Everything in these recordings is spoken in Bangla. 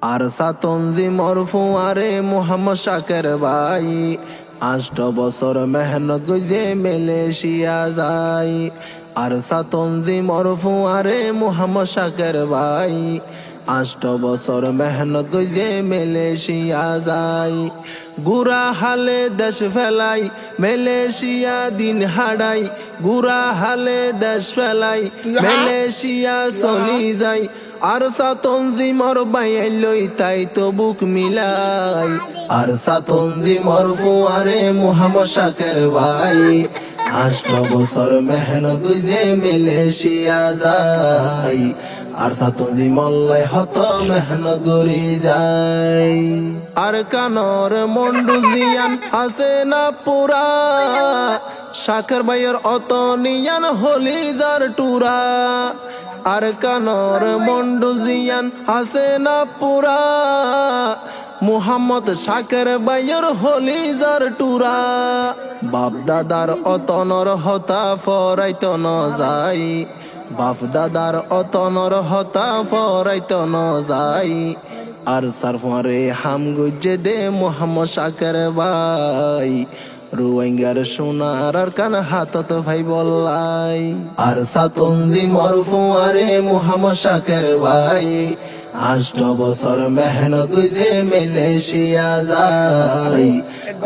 আর সাতনজি মরফুয়ারে মোহাম্মদ শাকের ভাই 8 বছর মেহনত গুজে মালয়েশিয়া যাই। আর সাতনজি মরফুয়ারে মোহাম্মদ শাকের ভাই 8 বছর মেহনত গুজে মালয়েশিয়া যাই। গুড়া হালে দেশ ফেলাই মালয়েশিয়া দিন হারাই, গুড়া হালে দেশ ফেলাই মালয়েশিয়া চলি যাই। আর সাতনজি মর বাইলই তাই তো বুক মিলাই। আর সাতনজি মরফুয়ারে মোহাম্মদ শাকের ভাই 8 বছর মেহনত গুজে মালয়েশিয়া যাই। আর সাতনজি মল্লাই হত মেহনত গরি যাই। আর কানর মন্ডুজিয়ান আছে না পুরা, শাকের ভাইয়ের অতনিয়ান হলিজার টুরা। আর কানর মন্ডুজিয়ান আছে না পুরা, মুহাম্মদ শাকের ভাইয়ের হলিজার টুরা। বাপ দাদার অতনর হতা ফরাইত ন যাই, বাপ দাদার অতনর হতা ফরাইত ন যাই। আর সারফারে হাম গুজে দে মোহাম্মদ শাকের ভাই, রোহিঙ্গার সোনার আর কান হাতত ভাই বললাই। আর সাতনজি মরফুয়ারে মোহাম্মদ শাকের ভাই 8 বছর মেহনত গুজে মালয়েশিয়া যাই।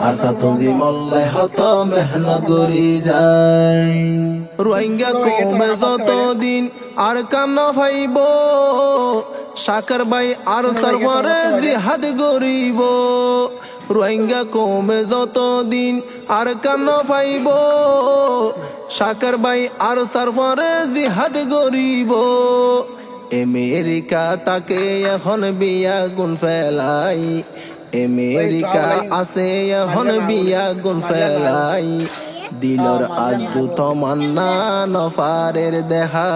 আর সাতনজি মল্লাই হত মেহনত গরি যাই। রোহিঙ্গা কমে যত দিন আর কান ভাইব, শাকের ভাই আর সারফারে জিহাদ গরিব। রোহিঙ্গা কমে যত দিন আর কান পাইব, শাকের ভাই আর সারফারে জিহাদ গরিব। আমেরিকা তাকে এখন বিয়া গুন ফেলাই, আমেরিকা আছে এখন বিয়া গুন ফেলাই। দিলর আজু তমান্না নফারের দেখা।